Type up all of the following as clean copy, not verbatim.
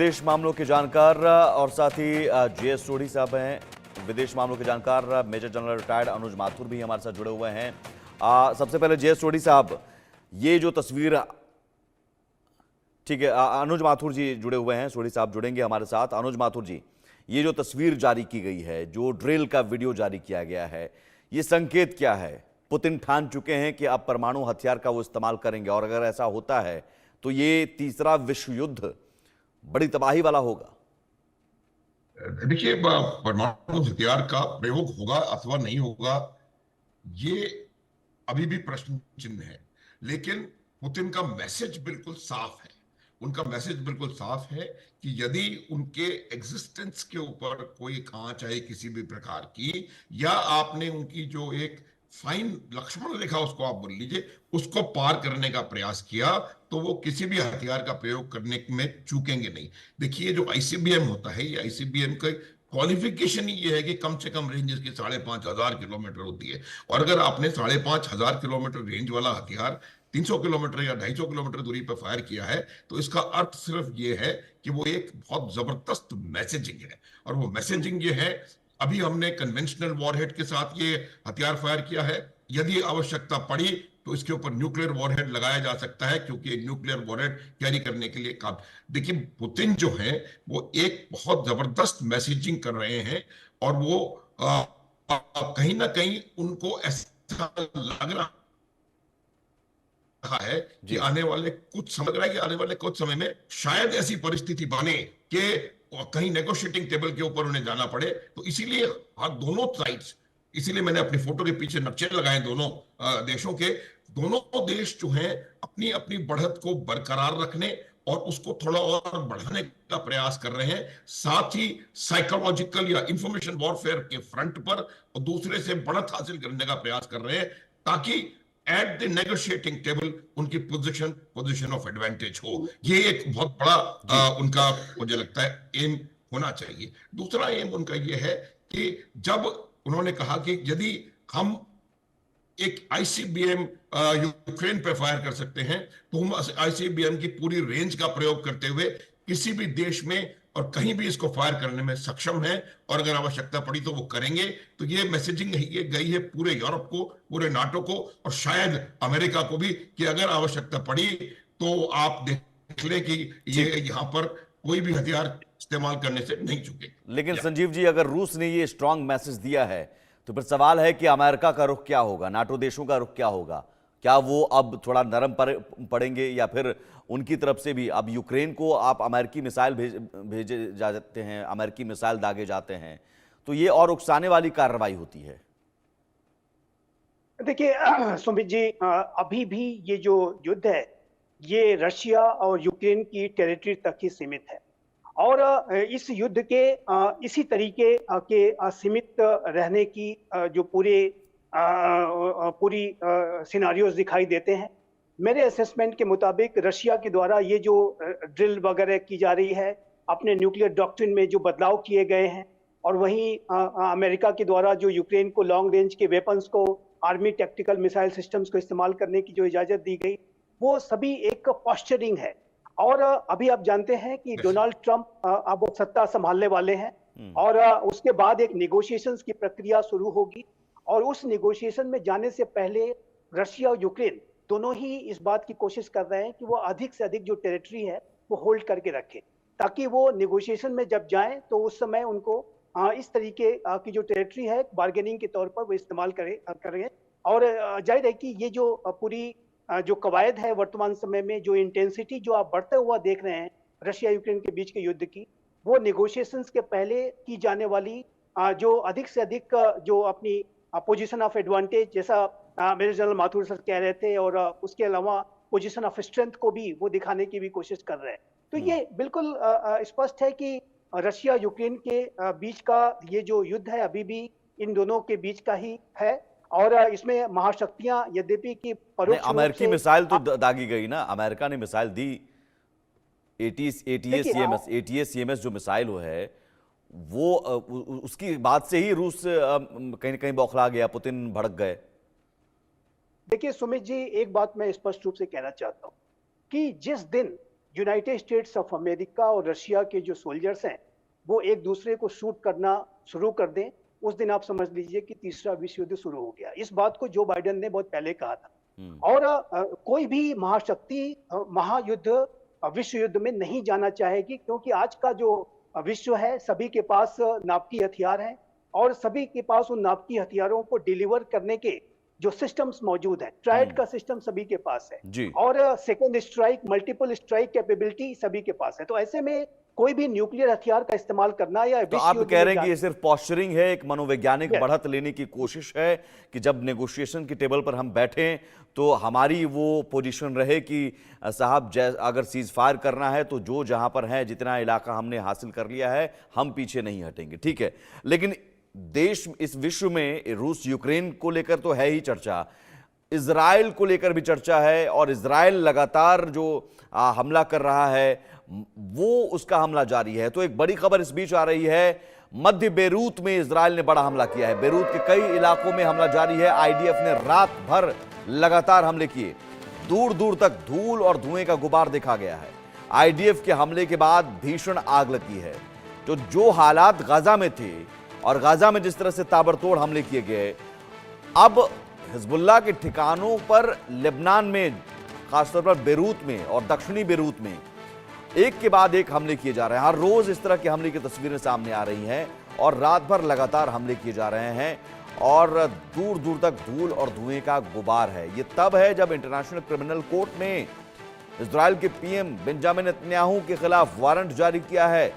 विदेश मामलों के जानकार और साथ ही जीएस सोढ़ी साहब हैं। विदेश मामलों के जानकार मेजर जनरल रिटायर्ड अनुज माथुर भी हमारे साथ जुड़े हुए हैं। सबसे पहले जीएस सोढ़ी साहब, ये जो तस्वीर, ठीक है, अनुज माथुर जी जुड़े हुए हैं, सोढ़ी साहब जुड़ेंगे हमारे साथ। अनुज माथुर जी, ये जो तस्वीर जारी की गई है, जो ड्रिल का वीडियो जारी किया गया है, ये संकेत क्या है? पुतिन ठान चुके हैं कि अब परमाणु हथियार का वो इस्तेमाल करेंगे, और अगर ऐसा होता है तो ये तीसरा विश्व युद्ध बड़ी तबाही वाला होगा। देखिए, परमाणु हथियार का प्रयोग होगा अथवा नहीं होगा, ये अभी भी प्रश्न चिन्ह है। लेकिन पुतिन का मैसेज बिल्कुल साफ है। उनका मैसेज बिल्कुल साफ है कि यदि उनके एग्जिस्टेंस के ऊपर कोई आंच आए किसी भी प्रकार की, या आपने उनकी जो एक फाइन लक्ष्मण रेखा, उसको आप बोल लीजिए, उसको पार करने का प्रयास किया, तो वो किसी भी हथियार का प्रयोग करने में चूकेंगे नहीं। देखिए, जो आईसीबीएम होता है, ये आईसीबीएम का क्वालिफिकेशन ही ये है कि कम से कम रेंज इसकी 5,500 किलोमीटर होती है। और अगर आपने 5,500 किलोमीटर रेंज वाला हथियार 300 किलोमीटर या 250 किलोमीटर दूरी पर फायर किया है, तो इसका अर्थ सिर्फ ये है कि वो एक बहुत जबरदस्त मैसेजिंग है। और वो मैसेजिंग ये है, अभी हमने कन्वेंशनल वॉरहेड के साथ ये हथियार फायर किया है, यदि आवश्यकता पड़ी तो इसके ऊपर न्यूक्लियर वॉरहेड लगाया जा सकता है, क्योंकि न्यूक्लियर वॉरहेड कैरी करने के लिए काम। देखिए, पुतिन जो है वो एक बहुत जबरदस्त मैसेजिंग कर रहे हैं, और वो कहीं ना कहीं उनको ऐसा लग रहा है कि जी, आने वाले कुछ समझ रहा है कि आने वाले कुछ समय में शायद ऐसी परिस्थिति बने कि कहीं नेगोशिएटिंग टेबल के ऊपर उन्हें जाना पड़े। तो इसीलिए दोनों साइड्स, इसीलिए मैंने अपनी फोटो के पीछे नक्शे लगाए दोनों देशों के। दोनों देश जो हैं अपनी अपनी बढ़त को बरकरार रखने और उसको थोड़ा और बढ़ाने का प्रयास कर रहे हैं, साथ ही साइकोलॉजिकल या इंफॉर्मेशन वॉरफेयर के फ्रंट पर और दूसरे से बढ़त हासिल करने का प्रयास कर रहे हैं, ताकि एट द नेगोशिएटिंग टेबल उनकी पोजीशन ऑफ एडवांटेज हो। ये एक बहुत बड़ा जी, उनका, मुझे लगता है, एम होना चाहिए। दूसरा एम उनका ये है कि जब उन्होंने कहा कि यदि हम एक आईसीबीएम यूक्रेन पे फायर कर सकते हैं, तो हम आईसीबीएम की पूरी रेंज का प्रयोग करते हुए किसी भी देश में और कहीं भी इसको फायर करने में सक्षम है, और अगर आवश्यकता पड़ी तो वो करेंगे। तो ये मैसेजिंग ये गई है पूरे यूरोप को, पूरे नाटो को, और शायद अमेरिका को भी, कि अगर आवश्यकता पड़ी तो आप देख लें कि ये ठीक। यहां पर कोई भी हथियार इस्तेमाल करने से नहीं चुके। लेकिन संजीव जी, अगर रूस ने ये स्ट्रांग मैसेज दिया है, तो फिर सवाल है कि अमेरिका का रुख क्या होगा, नाटो देशों का रुख क्या होगा? क्या वो अब थोड़ा नरम पड़ेंगे, या फिर उनकी तरफ से भी अब यूक्रेन को आप अमेरिकी मिसाइल भेजे जाते हैं, अमेरिकी मिसाइल दागे जाते हैं, तो ये और उकसाने वाली कार्रवाई होती है? देखिए सुमित जी, अभी भी ये जो युद्ध है, ये रशिया और यूक्रेन की टेरिटरी तक ही सीमित है। और इस युद्ध के इसी तरीके के सीमित रहने की जो पूरी सिनारियोज दिखाई देते हैं। मेरे असेसमेंट के मुताबिक रशिया के द्वारा ये जो ड्रिल वगैरह की जा रही है, अपने न्यूक्लियर डॉक्ट्रिन में जो बदलाव किए गए हैं, और वहीं अमेरिका के द्वारा जो यूक्रेन को लॉन्ग रेंज के वेपन्स को, आर्मी टैक्टिकल मिसाइल सिस्टम्स को इस्तेमाल करने की जो इजाजत दी गई, वो सभी एक पॉस्चरिंग है। और अभी आप जानते हैं कि डोनाल्ड ट्रंप अब सत्ता संभालने वाले हैं, और उसके बाद एक निगोशिएशंस की प्रक्रिया शुरू होगी। और उस निगोशिएशन में जाने से पहले रशिया और यूक्रेन दोनों ही इस बात की कोशिश कर रहे हैं कि वो अधिक से अधिक जो टेरिटरी है वो होल्ड करके रखें, ताकि वो निगोशिएशन में जब जाएं तो उस समय उनको इस तरीके की जो टेरिटरी है बार्गेनिंग के तौर पर वो इस्तेमाल करें। और जाहिर है कि ये जो पूरी जो कवायद है वर्तमान समय में, जो इंटेंसिटी जो आप बढ़ते हुआ देख रहे हैं रशिया यूक्रेन के बीच के युद्ध की, वो निगोशिएशंस के पहले की जाने वाली जो अधिक से अधिक जो अपनी पोजीशन ऑफ एडवांटेज, जैसा मेजर जनरल माथुर सर कह रहे थे, और उसके अलावा पोजीशन ऑफ स्ट्रेंथ को भी वो दिखाने की भी कोशिश कर रहे हैं। तो ये बिल्कुल स्पष्ट है कि रशिया यूक्रेन के बीच का ये जो युद्ध है अभी भी इन दोनों के बीच का ही है। और इसमें महाशक्तियां यद्यपि कि नहीं, परोक्ष रूप अमेरिकी से मिसाइल तो दागी गई ना, अमेरिका ने मिसाइल दी। देखिए एटीएस जो मिसाइल वो है, वो उसकी बात से ही रूस कहीं ना कहीं बौखला गया, पुतिन भड़क गए। देखिए सुमित जी, एक बात मैं स्पष्ट रूप से कहना चाहता हूं कि जिस दिन यूनाइटेड स्टेट्स ऑफ अमेरिका और रशिया के जो सोल्जर्स हैं वो एक दूसरे को शूट करना शुरू कर दें, उस दिन आप समझ लीजिए कि तीसरा विश्व युद्ध शुरू हो गया। इस बात को जो बाइडेन ने बहुत पहले कहा था। और कोई भी महाशक्ति महायुद्ध विश्व युद्ध में नहीं जाना चाहेगी, क्योंकि आज का जो विश्व है सभी के पास नाभिकीय हथियार हैं और सभी के पास उन नाभिकीय हथियारों को डिलीवर करने के जो सिस्टम्स मौजूद है। ट्राइड का सिस्टम सभी के पास है जी। और second strike, multiple strike capability सभी के पास है। तो ऐसे में कोई भी न्यूक्लियर हथियार का इस्तेमाल करना या तो आप कह रहे हैं कि ये सिर्फ पॉस्चरिंग है, एक मनोवैज्ञानिक बढ़त लेने की कोशिश है कि जब नेगोशिएशन की टेबल पर हम बैठें तो हमारी वो पोजीशन रहे कि साहब अगर सीज फायर करना है तो जो जहां पर है, जितना इलाका हमने हासिल कर लिया है, हम पीछे नहीं हटेंगे। ठीक है, लेकिन देश इस विश्व में रूस यूक्रेन को लेकर तो है ही चर्चा, इजराइल को लेकर भी चर्चा है और इजराइल लगातार जो हमला कर रहा है वो उसका हमला जारी है। तो एक बड़ी खबर इस बीच आ रही है, मध्य बेरूत में इजराइल ने बड़ा हमला किया है। बेरूत के कई इलाकों में हमला जारी है। आईडीएफ ने रात भर लगातार हमले किए, दूर दूर तक धूल और धुएं का गुबार देखा गया है। आईडीएफ के हमले के बाद भीषण आग लगी है। तो जो हालात गाजा में थे और गाजा में जिस तरह से ताबड़तोड़ हमले किए गए, अब हिजबुल्लाह के ठिकानों पर लेबनान में, खासतौर पर बेरूत में और दक्षिणी बेरूत में एक के बाद एक हमले किए जा रहे हैं। हर रोज इस तरह के हमले की तस्वीरें सामने आ रही हैं और रात भर लगातार हमले किए जा रहे हैं और दूर दूर तक धूल और धुएं का गुबार है। ये तब है जब इंटरनेशनल क्रिमिनल कोर्ट ने इजराइल के पीएम बेंजामिन नेतन्याहू के खिलाफ वारंट जारी किया है।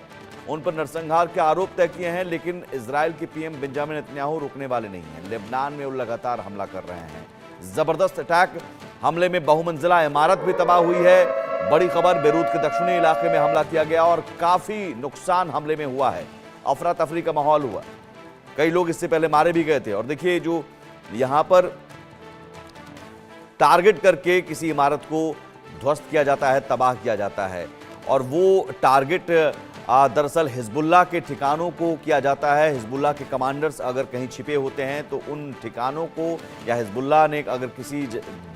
उन पर नरसंहार के आरोप तय किए हैं, लेकिन इजराइल के पीएम बेंजामिन नेतन्याहू रुकने वाले नहीं हैं। लेबनान में वो लगातार हमला कर रहे हैं। जबरदस्त अटैक, हमले में बहुमंजिला इमारत भी तबाह हुई है। बड़ी खबर, बेरूत के दक्षिणी इलाके में हमला किया गया और काफी नुकसान हमले में हुआ है। अफरा तफरी का माहौल हुआ, कई लोग इससे पहले मारे भी गए थे। और देखिए, जो यहां पर टारगेट करके किसी इमारत को ध्वस्त किया जाता है, तबाह किया जाता है, और वो टारगेट दरअसल हिजबुल्लाह के ठिकानों को किया जाता है। हिजबुल्लाह के कमांडर्स अगर कहीं छिपे होते हैं तो उन ठिकानों को, या हिजबुल्लाह ने अगर किसी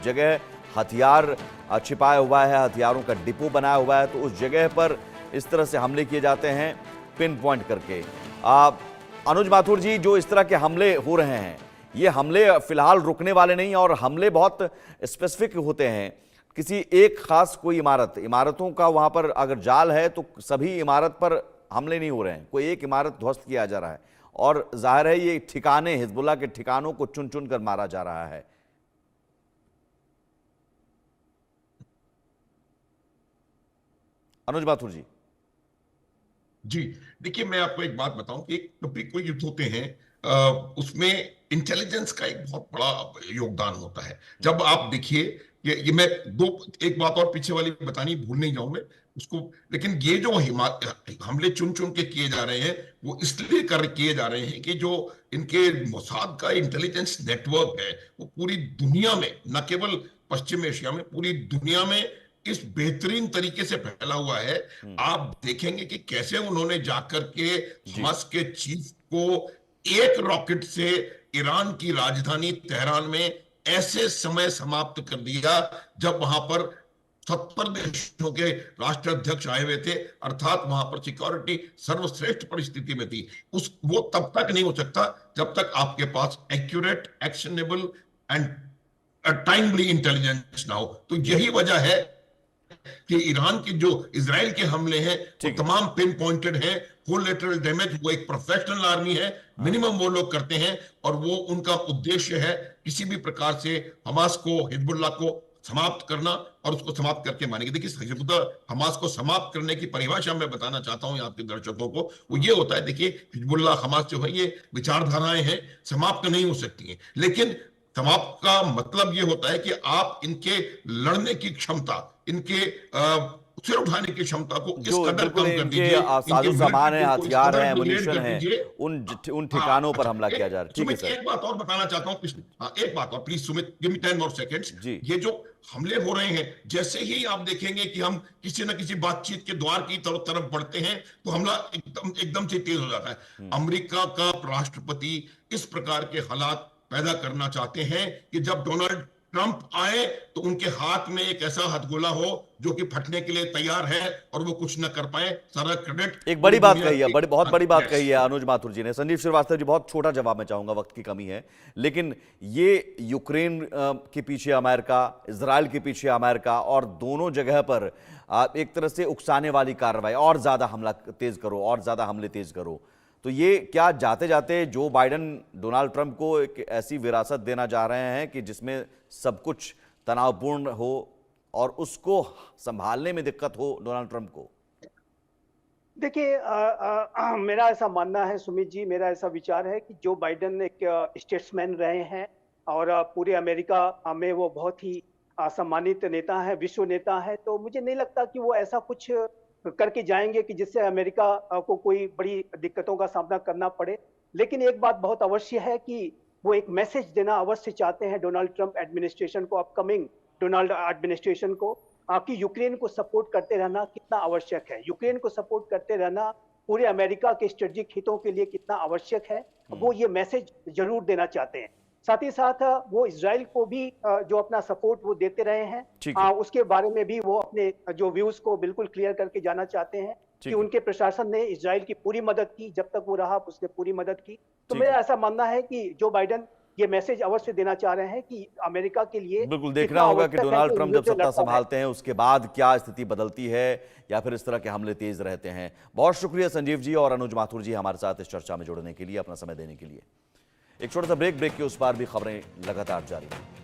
जगह हथियार छिपाया हुआ है, हथियारों का डिपो बनाया हुआ है, तो उस जगह पर इस तरह से हमले किए जाते हैं पिन पॉइंट करके। अनुज माथुर जी, जो इस तरह के हमले हो रहे हैं, ये हमले फिलहाल रुकने वाले नहीं और हमले बहुत स्पेसिफिक होते हैं। किसी एक खास कोई इमारतों का वहां पर अगर जाल है तो सभी इमारत पर हमले नहीं हो रहे हैं, कोई एक इमारत ध्वस्त किया जा रहा है और जाहिर है ये ठिकाने, हिजबुल्लाह के ठिकानों को चुन चुन कर मारा जा रहा है। अनुज माथुर जी। जी देखिए, मैं आपको एक बात बताऊं कि जब भी कोई युद्ध होते हैं उसमें इंटेलिजेंस का एक बहुत बड़ा योगदान होता है। जब आप देखिए, ये मैं एक बात और पीछे वाली बतानी भूल नहीं जाऊं मैं उसको, लेकिन ये जो हमले चुन चुन के किए जा रहे हैं वो इसलिए किए जा रहे हैं कि जो इनके मोसाद का इंटेलिजेंस नेटवर्क है वो पूरी दुनिया में, न केवल पश्चिम एशिया में, पूरी दुनिया में इस बेहतरीन तरीके से फैला हुआ है। आप देखेंगे कि कैसे उन्होंने जाकर के हमास के चीफ को एक रॉकेट से ईरान की राजधानी तेहरान में ऐसे समय समाप्त कर दिया जब वहां पर 70 देशों के राष्ट्राध्यक्ष आए हुए थे, अर्थात वहां पर सिक्योरिटी सर्वश्रेष्ठ परिस्थिति में थी। वो तब तक नहीं हो सकता जब तक आपके पास accurate, actionable and timely intelligence ना हो। तो यही वजह है कि ईरान की जो इजराइल के हमले हैं वो तमाम पिन पॉइंटेड हैं, कोलैटरल डैमेज। वो एक प्रोफेशनल आर्मी है, मिनिमम वो लोग करते हैं और वो उनका उद्देश्य है किसी भी प्रकार से हमास को, हिजबुल्लाह को समाप्त करना और उसको समाप्त करके मानेंगे। देखिए, हिजबुल्लाह हमास को समाप्त करने की परिभाषा मैं बताना चाहता हूं आपके दर्शकों को, वो ये होता है, देखिए हिजबुल्लाह हमास जो है ये विचारधाराएं हैं, समाप्त नहीं हो सकती हैं, लेकिन समाप्त का मतलब ये होता है कि आप इनके लड़ने की क्षमता, इनके सिर उठाने की क्षमता को इस कदर कम कर दीजिए, साजो सामान है, हथियार है, एमुनिशन है, उन ठिकानों पर हमला किया जा रहा है। ठीक है सर, एक बात और बताना चाहता हूं, एक बात और please Sumit, give me 10 more seconds। ये जो हमले हो रहे हैं, जैसे ही आप देखेंगे कि हम किसी न किसी बातचीत के द्वार की तरफ बढ़ते हैं तो हमला एकदम से तेज हो जाता है। अमेरिका का राष्ट्रपति इस प्रकार के हालात पैदा करना चाहते हैं कि जब डोनाल्ड ट्रंप आए तो उनके हाथ में एक ऐसा हथगोला हो जो कि फटने के लिए तैयार है और वो कुछ न कर पाए। सारा क्रेडिट एक बड़ी बात कही है, बहुत बड़ी बात Yes. कही है अनुज माथुर जी ने। संजीव श्रीवास्तव जी, बहुत छोटा जवाब मैं चाहूंगा, वक्त की कमी है, लेकिन ये यूक्रेन के पीछे अमेरिका, इजराइल के पीछे अमेरिका, और दोनों जगह पर एक तरह से उकसाने वाली कार्रवाई, और ज्यादा हमला तेज करो, और ज्यादा हमले तेज करो, तो ये क्या जाते जाते जो बाइडेन डोनाल्ड ट्रंप को एक ऐसी विरासत देना चाह रहे हैं कि जिसमें सब कुछ तनावपूर्ण हो और उसको संभालने में दिक्कत हो डोनाल्ड ट्रंप को? देखिए, मेरा ऐसा मानना है सुमित जी, मेरा ऐसा विचार है कि जो बाइडेन एक स्टेट्समैन रहे हैं और पूरे अमेरिका में वो बहुत ही सम्मानित नेता है, विश्व नेता है, तो मुझे नहीं लगता कि वो ऐसा कुछ करके जाएंगे कि जिससे अमेरिका को कोई बड़ी दिक्कतों का सामना करना पड़े। लेकिन एक बात बहुत अवश्य है कि वो एक मैसेज देना अवश्य चाहते हैं डोनाल्ड ट्रंप एडमिनिस्ट्रेशन को, अपकमिंग डोनाल्ड एडमिनिस्ट्रेशन को, कि यूक्रेन को सपोर्ट करते रहना कितना आवश्यक है, यूक्रेन को सपोर्ट करते रहना पूरे अमेरिका के स्ट्रेटेजिक हितों के लिए कितना आवश्यक है, वो ये मैसेज जरूर देना चाहते हैं। साथ ही साथ वो इजराइल को भी जो अपना सपोर्ट वो देते रहे हैं, ठीक है। उसके बारे में भी वो अपने जो व्यूज को बिल्कुल क्लियर करके जाना चाहते हैं कि ठीक है। उनके प्रशासन ने इजराइल की पूरी मदद की, जब तक वो रहा उसने पूरी मदद की। तो ठीक मेरा है। ऐसा मानना है कि जो बाइडेन ये मैसेज अवश्य देना चाह रहे हैं कि अमेरिका के लिए बिल्कुल देखना कितना होगा कि आवश्यक है डोनाल्ड कि ट्रंप युद्ध जब सत्ता लड़ता है। संभालते हैं उसके बाद क्या स्थिति बदलती है, या फिर इस तरह के हमले तेज रहते हैं। बहुत शुक्रिया संजीव जी और अनुज माथुर जी हमारे साथ इस चर्चा में जुड़ने के लिए, अपना समय देने के लिए। एक छोटा सा ब्रेक के उस पार भी खबरें लगातार जारी हैं।